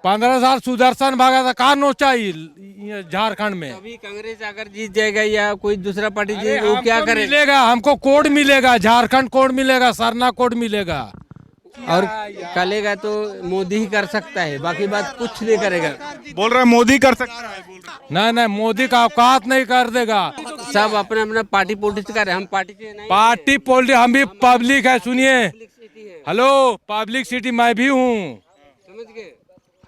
15 साल सुदर्शन भगत का नो चाहिए झारखंड में। अभी कांग्रेस अगर जीत जाएगा या कोई दूसरा पार्टी अरे जीत, वो क्या हमको करेगा? मिलेगा, हमको कोड मिलेगा, झारखंड कोड मिलेगा, सरना कोड मिलेगा। और करेगा तो मोदी ही कर सकता है, बाकी बात कुछ नहीं करेगा। बोल रहे हैं मोदी कर सकता है, बोल रहे हैं। नहीं नहीं, मोदी का औकात नहीं कर देगा। सब अपना अपना पार्टी पॉलिटिक्स कर रहे हैं, हम पार्टी से नहीं। पार्टी पॉलिटिक्स, हम भी पब्लिक है। सुनिए, सिटी है, हेलो, पब्लिक सिटी मैं भी हूँ। समझ गए?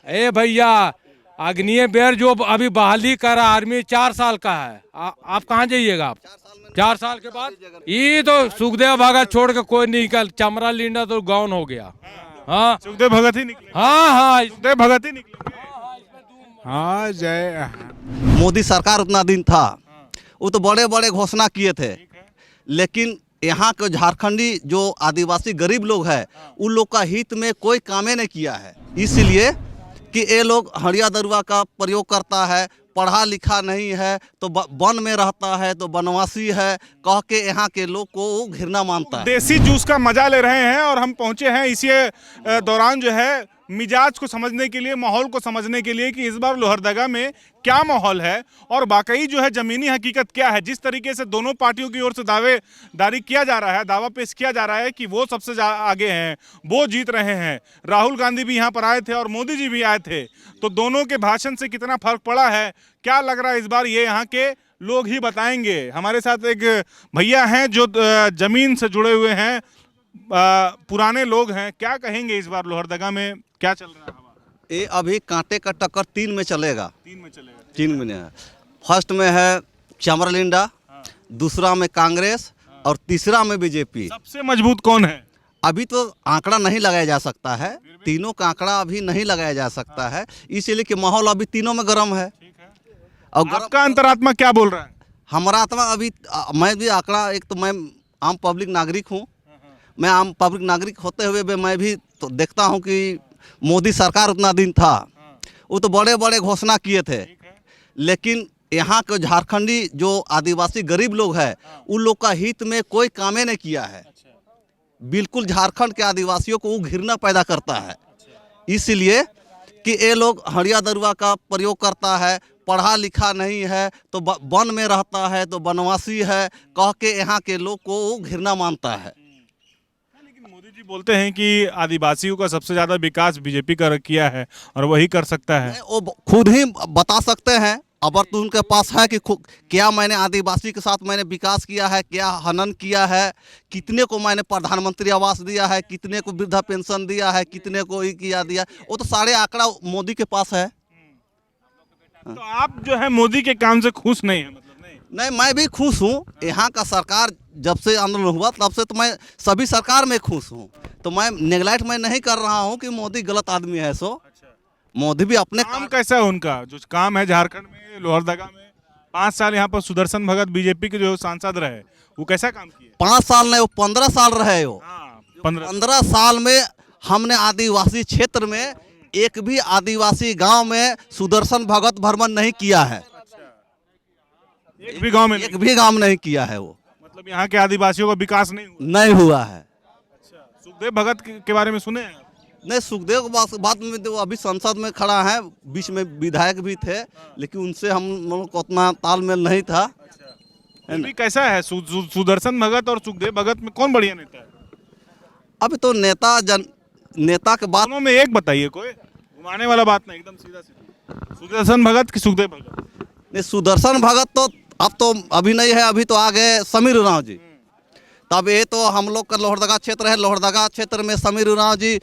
ए भैया, अग्निय बेर जो अभी बहाली करा आर्मी 4 साल का है। आप कहाँ जाइएगा? आप 4 साल के बाद ये तो सुखदेव भगत छोड़ के कोई नहीं निकल, चमरा लिंडा तो गौन हो गया। हाँ सुखदेव भगत ही निकले, हाँ हाँ, सुखदेव भगत ही निकले। हाँ जय। मोदी सरकार उतना दिन था, वो तो बड़े बड़े घोषणा किए थे, लेकिन यहाँ के झारखंडी जो आदिवासी गरीब लोग हैं उन लोग का हित में कोई कामे नहीं किया है। इसलिए कि ये लोग हड़िया दरुआ का प्रयोग करता है, पढ़ा लिखा नहीं है तो वन में रहता है तो बनवासी है कह के यहाँ के लोग को वो घृणा मानता है। देसी जूस का मजा ले रहे हैं और हम पहुंचे हैं इसी दौरान जो है मिजाज को समझने के लिए, माहौल को समझने के लिए कि इस बार लोहरदगा में क्या माहौल है और वाकई जो है ज़मीनी हकीकत क्या है। जिस तरीके से दोनों पार्टियों की ओर से दावेदारी किया जा रहा है, दावा पेश किया जा रहा है कि वो सबसे आगे हैं, वो जीत रहे हैं। राहुल गांधी भी यहाँ पर आए थे और मोदी जी भी आए थे, तो दोनों के भाषण से कितना फर्क पड़ा है, क्या लग रहा है इस बार, ये यहाँ के लोग ही बताएंगे। हमारे साथ एक भैया हैं जो जमीन से जुड़े हुए हैं, पुराने लोग हैं। क्या कहेंगे इस बार लोहरदगा में क्या चल रहा है? ये अभी कांटे का टक्कर 3 में चलेगा। 3 में चलेगा। 3 में है। फर्स्ट में है चमरलिंडा, दूसरा में कांग्रेस और तीसरा में बीजेपी। सबसे मजबूत कौन है? अभी तो आंकड़ा नहीं लगाया जा सकता है, तीनों का आंकड़ा अभी नहीं लगाया जा सकता है, इसलिए कि माहौल अभी तीनों में गर्म है। और आपका अंतरात्मा क्या बोल रहा है? हमारा आत्मा अभी मैं भी आंकड़ा, एक तो मैं आम पब्लिक नागरिक हूँ, मैं आम पब्लिक नागरिक होते हुए भी मैं भी तो देखता हूँ कि मोदी सरकार उतना दिन था, वो तो बड़े बड़े घोषणा किए थे, लेकिन यहाँ के झारखंडी जो आदिवासी गरीब लोग हैं उन लोग का हित में कोई कामे नहीं किया है। बिल्कुल झारखंड के आदिवासियों को वो घृणा पैदा करता है, इसलिए कि ये लोग हड़िया दरुआ का प्रयोग करता है, पढ़ा लिखा नहीं है तो वन में रहता है तो बनवासी है कह के यहाँ के लोग को वो घृणा मानता है। मोदी जी बोलते हैं कि आदिवासियों का सबसे ज्यादा विकास बीजेपी का किया है और वही कर सकता है। वो खुद ही बता सकते हैं, अगर तो उनके पास है कि क्या मैंने आदिवासी के साथ मैंने विकास किया है, क्या हनन किया है, कितने को मैंने प्रधानमंत्री आवास दिया है, कितने को वृद्धा पेंशन दिया है, कितने को ये किया दिया, वो तो सारे आंकड़ा मोदी के पास है। तो आप जो है मोदी के काम से खुश नहीं है? मतलब नहीं, मैं भी खुश हूँ। यहाँ का सरकार जब से आंदोलन हुआ तब से तो मैं सभी सरकार में खुश हूँ, तो मैं नेगलेक्ट मैं नहीं कर रहा हूँ कि मोदी गलत आदमी है। सो मोदी भी अपने काम कैसा है उनका जो काम है झारखंड में, लोहरदगा में 5 साल यहाँ पर सुदर्शन भगत बीजेपी के जो सांसद रहे, वो कैसा काम किए? 5 साल नहीं, वो 15 साल रहे हो। 15 साल में हमने आदिवासी क्षेत्र में एक भी आदिवासी गांव में सुदर्शन भगत भ्रमण नहीं किया है। एक भी गांव में एक भी गांव में नहीं किया है वो। मतलब यहाँ के आदिवासियों का विकास नहीं हुआ है। सुखदेव भगत के बारे में सुने हैं? नहीं, सुखदेव बात में तो अभी संसद में खड़ा है, बीच में विधायक भी थे, लेकिन उनसे हम लोग को उतना तालमेल नहीं था। कैसा है सुदर्शन भगत और सुखदेव भगत में कौन बढ़िया नेता है? अभी तो नेता के बात दोनों में एक बताइए, कोई घुमाने वाला बात नहीं, एकदम सीधा सीधा। सुदर्शन भगत कि सुखदेव भगत? नहीं, सुदर्शन भगत तो अब तो अभी नहीं है, अभी तो आ गए समीर उरांव जी। तब ये तो हम लोग का लोहरदगा क्षेत्र है, लोहरदगा क्षेत्र में समीर उरांव जी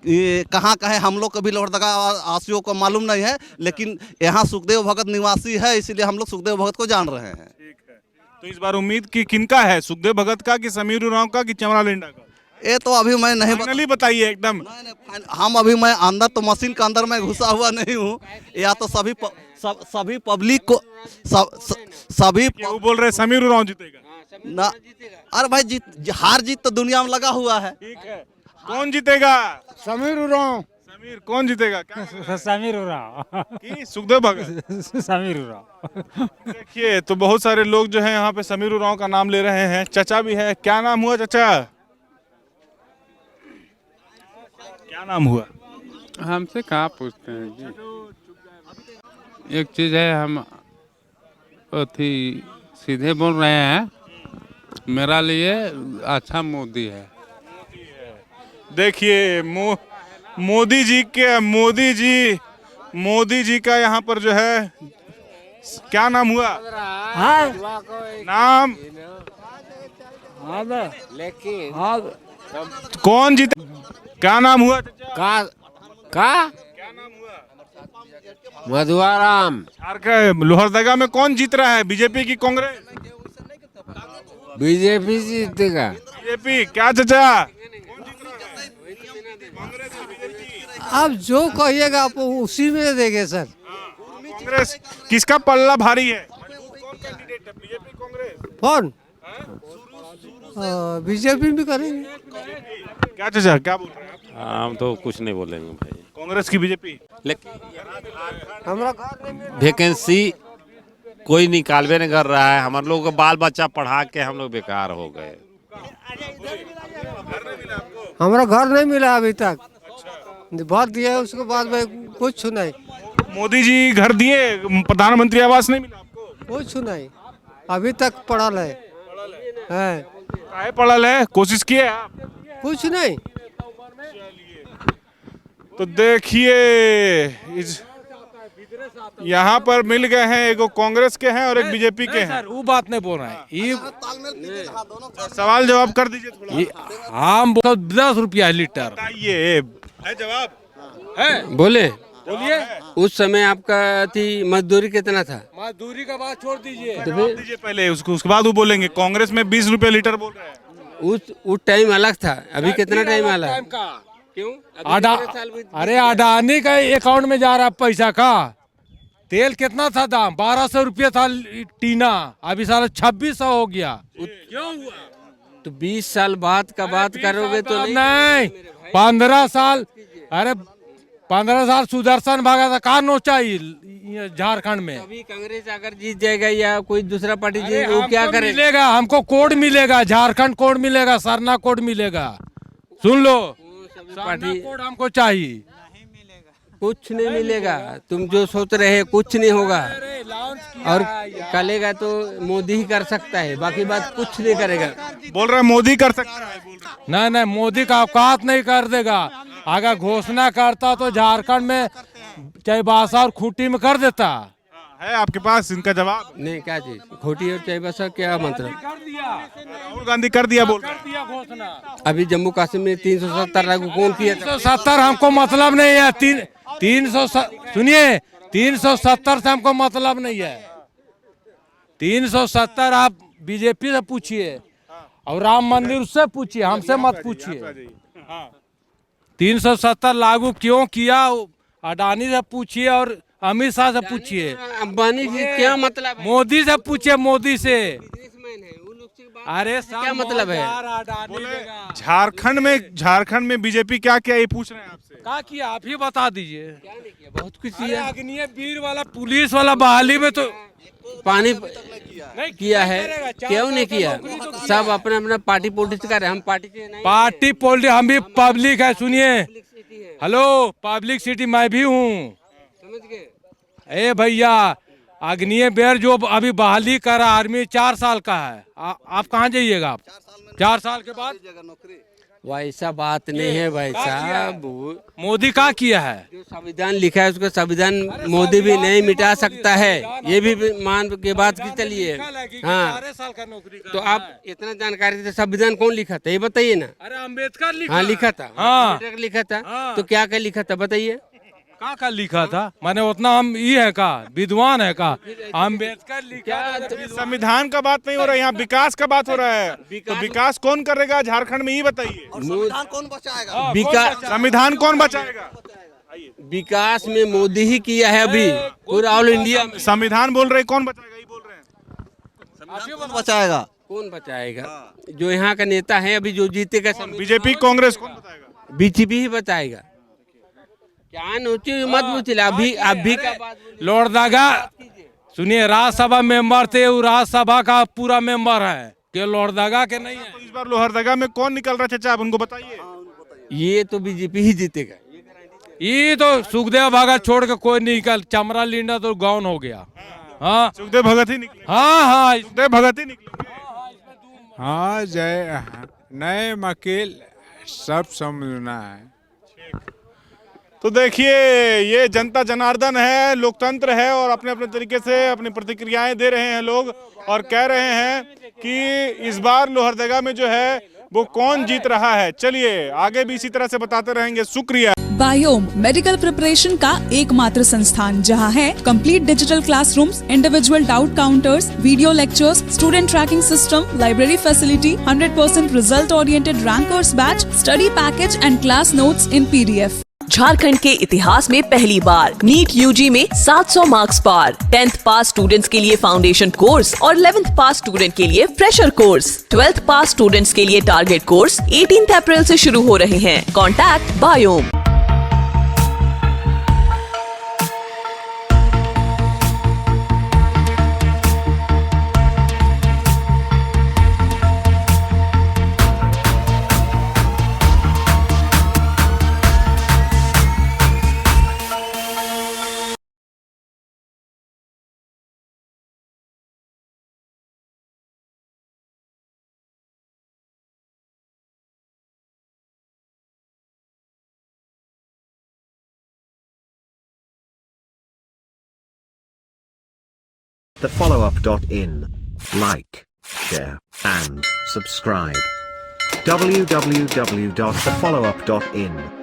कहाँ है हम लोग कभी लोहरदगा वासियों को मालूम नहीं है, लेकिन यहाँ सुखदेव भगत निवासी है, इसलिए हम लोग सुखदेव भगत को जान रहे हैं। ठीक है, तो इस बार उम्मीद की किनका है, सुखदेव भगत का कि समीर उरांव का कि चमरा लिंडा का? ये तो अभी मैं नहीं फाइनली बताइए एकदम। हम अभी मैं अंदर तो मशीन के अंदर मैं घुसा हुआ नहीं हूँ, या तो सभी पब्लिक को सभी वो बोल रहे समीर उरांव जीतेगा ना। अरे भाई हार जीत तो दुनिया में लगा हुआ है। ठीक है, कौन जीतेगा? समीर उरांव। समीर कौन जीतेगा? क्या समीर उरांव कि सुखदेव भगत? समीर उरांव। देखिए, तो बहुत सारे लोग जो है यहाँ पे समीर उरांव का नाम ले रहे हैं। चाचा भी है, क्या नाम हुआ चाचा? क्या नाम हुआ? हमसे कहाँ पूछते हैं जी। एक चीज़ है, हम अथी सीधे बोल रहे हैं, मेरा लिए अच्छा मोदी है। देखिए मोदी जी का यहाँ पर जो है, क्या नाम हुआ? नाम कौन जीते? क्या नाम हुआ चाचा? का क्या नाम हुआ? मधुआराम। झारखंड लोहरदगा में कौन जीत रहा है, बीजेपी की कांग्रेस? बीजेपी जीतेगा। बीजेपी। क्या चाचा? आप जो कहिएगा आप उसी में देंगे सर। कांग्रेस किसका पल्ला भारी है? कौन कैंडिडेट है, बीजेपी कांग्रेस? कौन? बीजेपी भी करेंगे। क्या चाचा, क्या बोल रहे हैं आप? हम तो कुछ नहीं बोलेंगे भाई। कांग्रेस की बीजेपी? हमारा घर नहीं वैकेंसी कोई निकालबे नहीं कर रहा है। हमारे लोगों को बाल बच्चा पढ़ा के हम लोग बेकार हो गए। हमारा घर नहीं मिला अभी तक। भर दिया उसके बाद में कुछ नहीं। मोदी जी घर दिए, प्रधानमंत्री आवास नहीं मिला आपको? कुछ नहीं अभी तक पड़ल है। काहे पड़ल है? कोशिश किए आप? कुछ नहीं। तो देखिए यहाँ पर मिल गए हैं, एक कांग्रेस के हैं और एक बीजेपी के हैं। सर वो बात नहीं बोल रहे हैं, ये सवाल जवाब कर दीजिए थोड़ा। हम 10 रुपया लीटर बताइए, है जवाब है। बोले बोलिए, उस समय आपका थी मजदूरी कितना था? मजदूरी का बात छोड़ दीजिए। जवाब दीजिए पहले, उसके बाद वो बोलेंगे। कांग्रेस में 20 रुपए लीटर बोल रहे हैं। उस टाइम अलग था, अभी कितना टाइम अलग? क्यों? अरे अडानी का अकाउंट में जा रहा पैसा का। तेल कितना था दाम? 1200 रुपया था टीना, अभी साला 2600 हो गया। क्यों हुआ? तो 20 साल बाद का बात करोगे तो नहीं 15 साल। अरे 15 साल सुदर्शन भागा था, कहा नोचा झारखंड में। अभी कांग्रेस अगर जीत जाएगा या कोई दूसरा पार्टी अरे जीत, वो हमको क्या करेगा? मिलेगा, हमको कोड मिलेगा, झारखंड कोड मिलेगा, सरना कोड मिलेगा। सुन लो, पार्टी कोड हमको चाहिए। कुछ नहीं मिलेगा। तुम जो सोच रहे हैं कुछ नहीं होगा। और करेगा तो मोदी ही कर सकता है, बाकी बात कुछ नहीं करेगा। बोल रहे हैं मोदी कर सकता है, बोल रहे हैं। नहीं मोदी का औकात नहीं कर देगा। अगर घोषणा करता तो झारखंड में चाईबासा और खूंटी में कर देता। है आपके पास इनका जवाब? नहीं, क्या चीज खोटी और चाईबासा क्या मतलब? राहुल गांधी कर दिया, बोल रहे हैं। घोषणा अभी जम्मू कश्मीर में 370 लागू कौन किया था? 370 हमको मतलब नहीं है। 300 370 से हमको मतलब नहीं है। 370 आप बीजेपी से पूछिए और राम मंदिर उससे पूछिए, हमसे मत पूछिए। 370 लागू क्यों किया, अडानी से पूछिए और अमित शाह से पूछिए। अंबानी जी क्या मतलब है? मोदी से पूछिए, मोदी से। अरे क्या मतलब है? झारखंड में बीजेपी क्या किया, ये पूछ रहे हैं आपसे। क्या किया आप ही बता दीजिए। बहुत कुछ अरे किया। अग्निय वीर वाला पुलिस वाला बहाली में तो पानी नहीं किया है, करेगा। 4 क्यों नहीं साल किया? का नौकरी तो किया सब है। अपना अपना पार्टी पॉलिटिक्स कर रहे हैं, हम पार्टी से नहीं। पार्टी पॉलिटिक्स, हम भी पब्लिक है। सुनिए, हेलो, पब्लिक सिटी मैं भी हूँ। समझ गए? ए भैया, अग्निय बेर जो अभी बहाली करा आर्मी 4 साल का है। आप कहाँ जाइएगा? आप 4 साल के बाद? वैसा बात नहीं है भाई साहब। मोदी का किया है? जो संविधान लिखा है उसको संविधान मोदी भी नहीं मिटा सकता है, ये भी मान के बात की चलिए। हाँ, 4 साल का नौकरी तो आप इतना जानकारी थे, संविधान कौन लिखा था ये बताइए ना। अरे अम्बेडकर लिखा। हाँ लिखा था। हाँ। अम्बेडकर लिखा था। हाँ। तो क्या क्या लिखा था बताइए? का लिखा था? मैंने उतना हम ये है का विद्वान है का? अम्बेडकर लिखा। संविधान का बात नहीं हो रहा है, यहाँ विकास का बात हो रहा है। तो विकास कौन करेगा झारखंड में, ये बताइए। संविधान कौन बचाएगा? विकास संविधान कौन बचाएगा? विकास में मोदी ही किया है अभी पूरा ऑल इंडिया में। संविधान बोल रहे, कौन बचाएगा, ये बोल रहे हैं। संविधान कौन बचाएगा? कौन बचाएगा? जो यहाँ का नेता है अभी जो जीतेगा, बीजेपी कांग्रेस कौन बताएगा? बीजेपी ही बताएगा। क्या नोची मत पूछिए अभी का बात। लोहरदगा सुनिए, राज्यसभा मेंबर थे, वो राज्यसभा का पूरा मेंबर है कि लोहरदगा के नहीं है। तो इस बार लोहरदगा में कौन निकल रहा है चाचा, आप उनको बताइए। ये तो बीजेपी ही जीतेगा। ये तो सुखदेव भगत छोड़ के कोई नहीं निकल, चमरा लीडा तो गौन हो गया। हाँ सुखदेव भगत ही निकले। हाँ हाँ सुखदेव भगत ही निकले। हाँ जय नए वकील सब समझना है। तो देखिए ये जनता जनार्दन है, लोकतंत्र है और अपने अपने तरीके से अपनी प्रतिक्रियाएं दे रहे हैं लोग और कह रहे हैं कि इस बार लोहरदगा में जो है वो कौन जीत रहा है। चलिए आगे भी इसी तरह से बताते रहेंगे। शुक्रिया। बायोम मेडिकल प्रिपरेशन का एकमात्र संस्थान जहां है complete digital classrooms, individual doubt counters, video lectures, student tracking system, library facility, 100% result oriented rankers batch, study package and class notes in PDF। Jharkhand के इतिहास में पहली बार नीट यूजी में 700 मार्क्स पार, 10th पास स्टूडेंट्स के लिए फाउंडेशन कोर्स और 11th पास student के लिए फ्रेशर कोर्स। 12th पास स्टूडेंट्स के लिए टारगेट कोर्स 18 अप्रैल से शुरू हो रहे हैं। Contact biome. thefollowup.in. Like, share, and subscribe. www.thefollowup.in